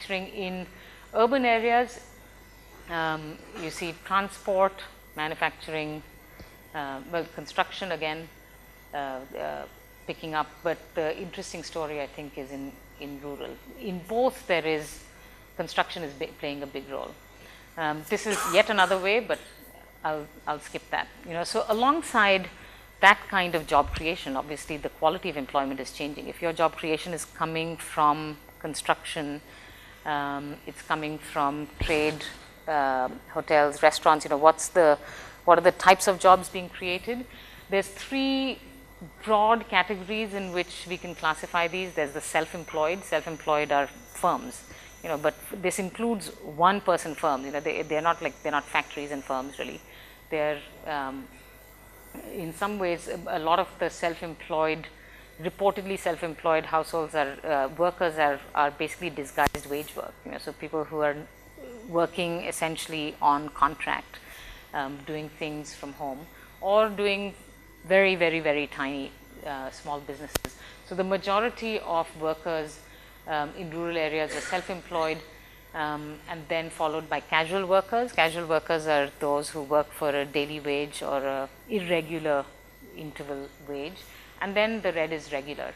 manufacturing in urban areas. You see transport, manufacturing, well, construction again picking up, but the interesting story I think is in rural. In both there is construction is playing a big role. This is yet another way, but I'll skip that. So alongside that kind of job creation, obviously the quality of employment is changing. If your job creation is coming from construction, it's coming from trade, hotels, restaurants, what are the types of jobs being created? There's three broad categories in which we can classify these. There's the self-employed. Self-employed are firms, but this includes one-person firms. They're not factories and firms really. They're in some ways a lot of the self-employed, reportedly self-employed households are workers are basically disguised wage work. So people who are working essentially on contract, doing things from home or doing very, very, very tiny small businesses. So the majority of workers in rural areas are self-employed, and then followed by casual workers. Casual workers are those who work for a daily wage or a irregular interval wage, and then the red is regular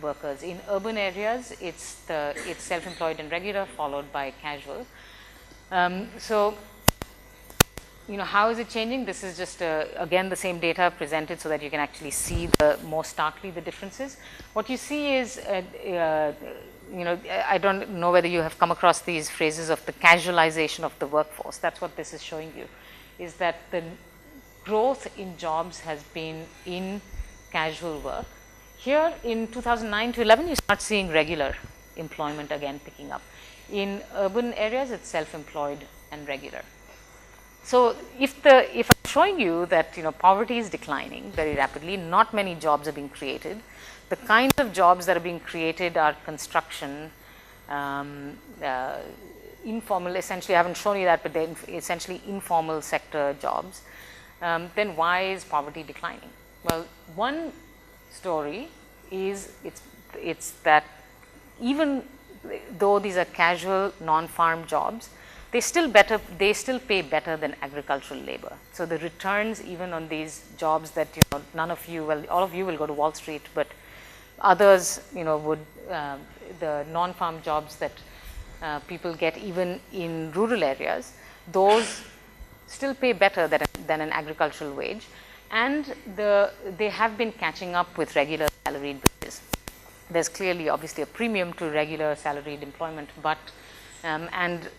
workers. In urban areas, it's self-employed and regular, followed by casual. So how is it changing? This is just again the same data presented so that you can actually see more starkly the differences. What you see is I don't know whether you have come across these phrases of the casualization of the workforce. That's what this is showing you, is that the growth in jobs has been in casual work. Here in 2009 to 11, you start seeing regular employment again picking up. In urban areas, it's self-employed and regular. So if I'm showing you that poverty is declining very rapidly, not many jobs are being created. The kinds of jobs that are being created are construction, informal, essentially I haven't shown you that, but they're essentially informal sector jobs. Then why is poverty declining? Well, one story is it's that even though these are casual non-farm jobs, they still pay better than agricultural labor. So the returns even on these jobs that none of you, well, all of you will go to Wall Street, but others would the non-farm jobs that people get even in rural areas, those still pay better than an agricultural wage, and they have been catching up with regular salaried wages. There's clearly obviously a premium to regular salaried employment, but and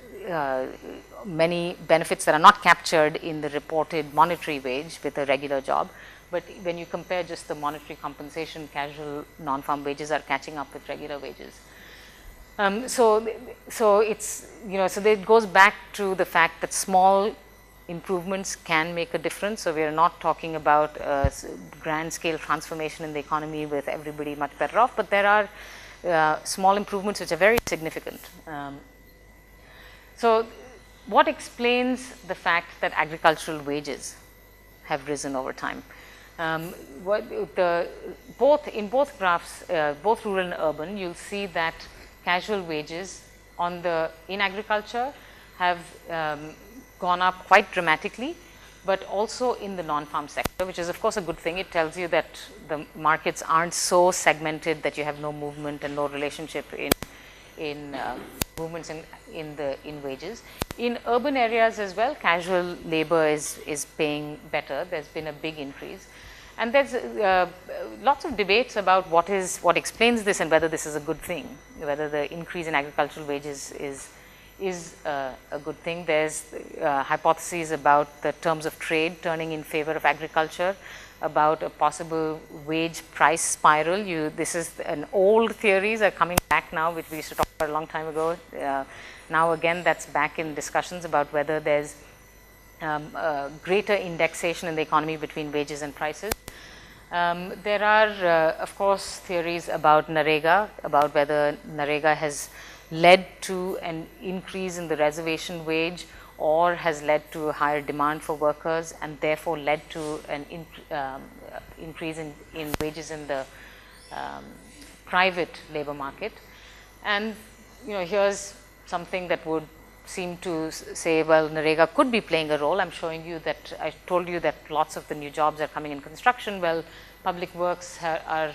many benefits that are not captured in the reported monetary wage with a regular job. But when you compare just the monetary compensation, casual non-farm wages are catching up with regular wages. So it's so it goes back to the fact that small improvements can make a difference. So we are not talking about grand scale transformation in the economy with everybody much better off, but there are small improvements which are very significant. So what explains the fact that agricultural wages have risen over time? In both graphs, both rural and urban, you'll see that casual wages in agriculture have gone up quite dramatically, but also in the non-farm sector, which is of course a good thing. It tells you that the markets aren't so segmented that you have no movement and no relationship in movements in wages. In urban areas as well, casual labor is paying better. There's been a big increase, and there's lots of debates about what explains this and whether this is a good thing, whether the increase in agricultural wages is a good thing. There's hypotheses about the terms of trade turning in favor of agriculture, about a possible wage price spiral. This is an old theories are coming back now, which we used to talk about a long time ago. Now again, that's back in discussions about whether there's greater indexation in the economy between wages and prices. There are, of course, theories about Narega, about whether Narega has led to an increase in the reservation wage or has led to a higher demand for workers and therefore led to an increase in wages in the private labor market. And here's something that would seem to say, well, Narega could be playing a role. I'm showing you that, I told you that lots of the new jobs are coming in construction. Well, public works are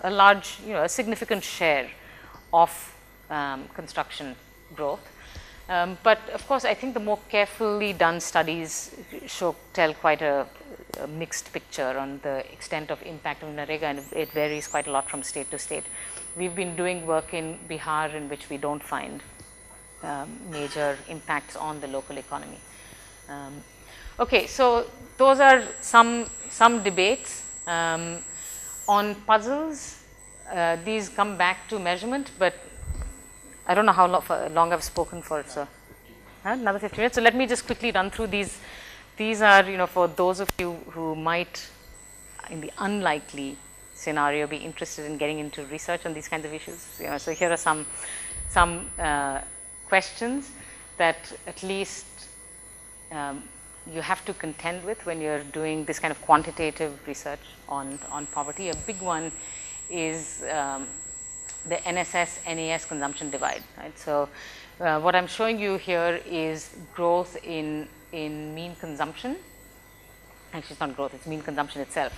a large, a significant share of construction growth. But of course, I think the more carefully done studies tell quite a mixed picture on the extent of impact of Narega, and it varies quite a lot from state to state. We've been doing work in Bihar in which we don't find major impacts on the local economy. Okay, so those are some debates. On puzzles, these come back to measurement, but I don't know how long I've spoken for, so another 15 minutes. So let me just quickly run through these. These are, for those of you who might, in the unlikely scenario, be interested in getting into research on these kinds of issues. So here are some questions that at least you have to contend with when you're doing this kind of quantitative research on poverty. A big one is the NSS-NAS consumption divide. Right? So what I'm showing you here is growth in mean consumption. Actually, it's not growth; it's mean consumption itself.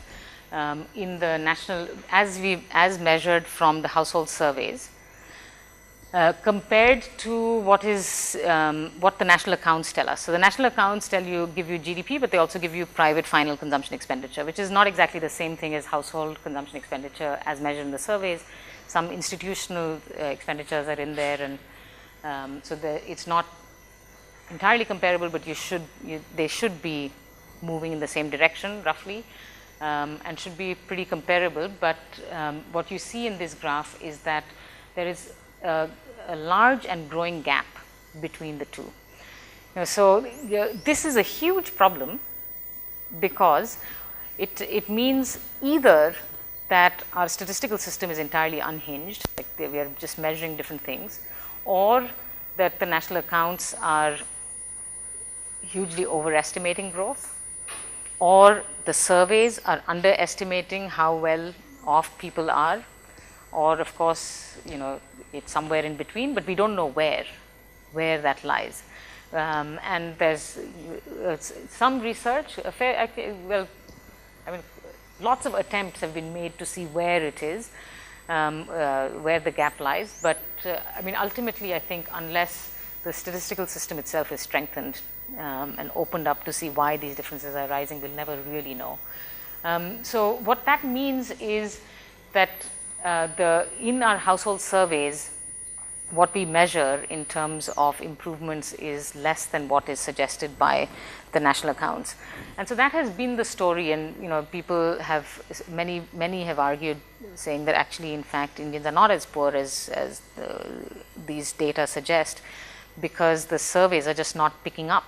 In the national, as measured from the household surveys, compared to what the national accounts tell us. So the national accounts give you GDP, but they also give you private final consumption expenditure, which is not exactly the same thing as household consumption expenditure as measured in the surveys. Some institutional expenditures are in there, and so it's not entirely comparable, but they should be moving in the same direction roughly, and should be pretty comparable. But what you see in this graph is that there is a large and growing gap between the two. So this is a huge problem, because it means either that our statistical system is entirely unhinged, like we are just measuring different things, or that the national accounts are hugely overestimating growth, or the surveys are underestimating how well off people are, or of course, it's somewhere in between, but we don't know where that lies. And there's some research, lots of attempts have been made to see where it is, where the gap lies, but ultimately I think unless the statistical system itself is strengthened and opened up to see why these differences are rising, we'll never really know. So what that means is that in our household surveys, what we measure in terms of improvements is less than what is suggested by the national accounts. And so that has been the story, and people have, many have argued, saying that actually in fact Indians are not as poor as these data suggest, because the surveys are just not picking up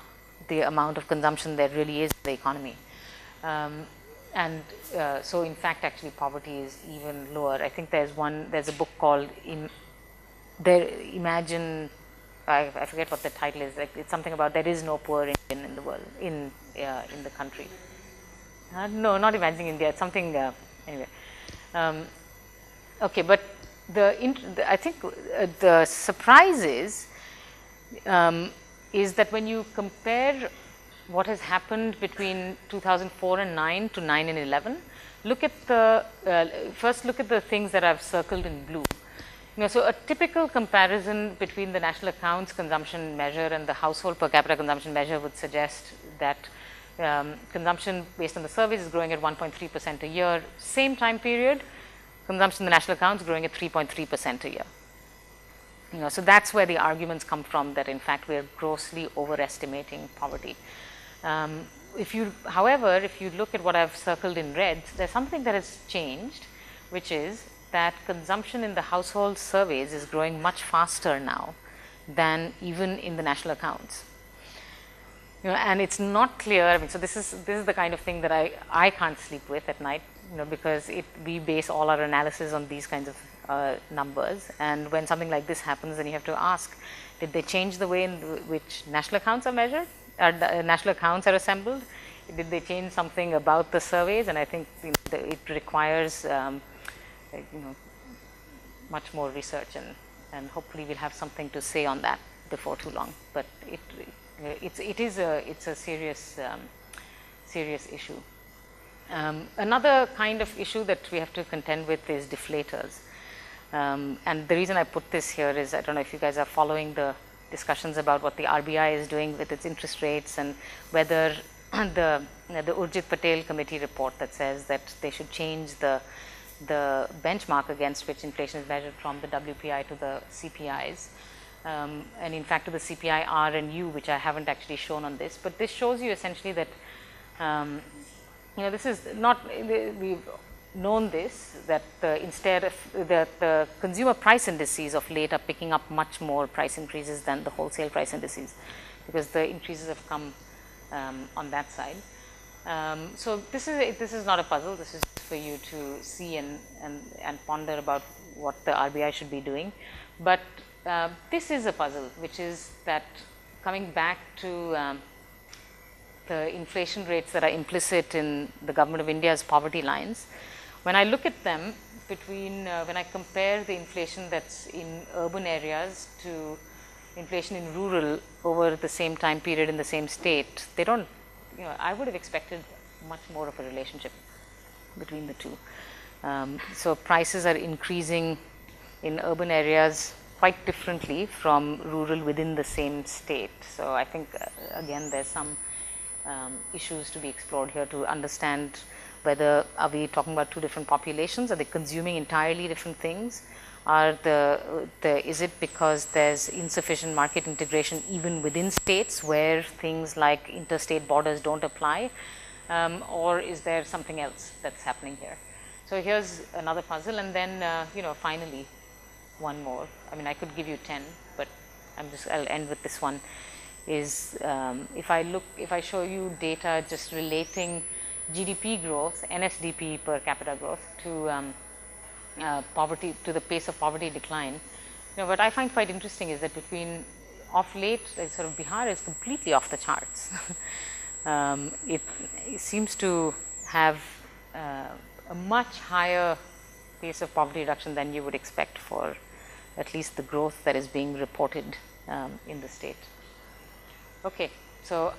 the amount of consumption there really is in the economy. So in fact actually poverty is even lower. I think there's a book called Imagine, I forget what the title is, it's something about there is no poor Indian in the world, in the country. No, not Imagining India, it's something, anyway. Okay, but I think the surprise is that when you compare what has happened between 2004 and 9 to 9 and 11, first look at the things that I've circled in blue. So a typical comparison between the national accounts consumption measure and the household per capita consumption measure would suggest that consumption based on the surveys is growing at 1.3% a year. Same time period, consumption in the national accounts growing at 3.3% a year. So that's where the arguments come from, that in fact we are grossly overestimating poverty. However, if you look at what I've circled in red, there's something that has changed, which is that consumption in the household surveys is growing much faster now than even in the national accounts. And it's not clear. So this is the kind of thing that I can't sleep with at night, because we base all our analysis on these kinds of numbers. And when something like this happens, then you have to ask, did they change the way in which national accounts are measured, or national accounts are assembled? Did they change something about the surveys? And I think it requires much more research and and hopefully we'll have something to say on that before too long. But it's a serious issue. Another kind of issue that we have to contend with is deflators. And the reason I put this here is, I don't know if you guys are following the discussions about what the RBI is doing with its interest rates, and whether the Urjit Patel committee report that says that they should change the benchmark against which inflation is measured from the WPI to the CPIs, and in fact to the CPI R and U, which I haven't actually shown on this. But this shows you essentially that this is not, we've known this, that instead of the consumer price indices of late are picking up much more price increases than the wholesale price indices, because the increases have come on that side. So this is not a puzzle. This is for you to see and ponder about what the RBI should be doing. But this is a puzzle, which is that coming back to the inflation rates that are implicit in the Government of India's poverty lines. When I look at them, between when I compare the inflation that's in urban areas to inflation in rural over the same time period in the same state, they don't, I would have expected much more of a relationship between the two. So prices are increasing in urban areas quite differently from rural within the same state. So I think again there's some issues to be explored here to understand whether are we talking about two different populations, are they consuming entirely different things, is it because there's insufficient market integration even within states where things like interstate borders don't apply, or is there something else that's happening here? So here's another puzzle, and then finally one more. I mean, I could give you 10, but I'll end with this one. Is if I show you data just relating GDP growth, NSDP per capita growth, to poverty, to the pace of poverty decline. What I find quite interesting is that of late, sort of Bihar is completely off the charts. It seems to have a much higher pace of poverty reduction than you would expect for at least the growth that is being reported in the state. Okay, so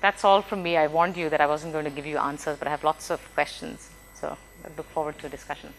that's all from me. I warned you that I wasn't going to give you answers, but I have lots of questions, so I look forward to a discussion.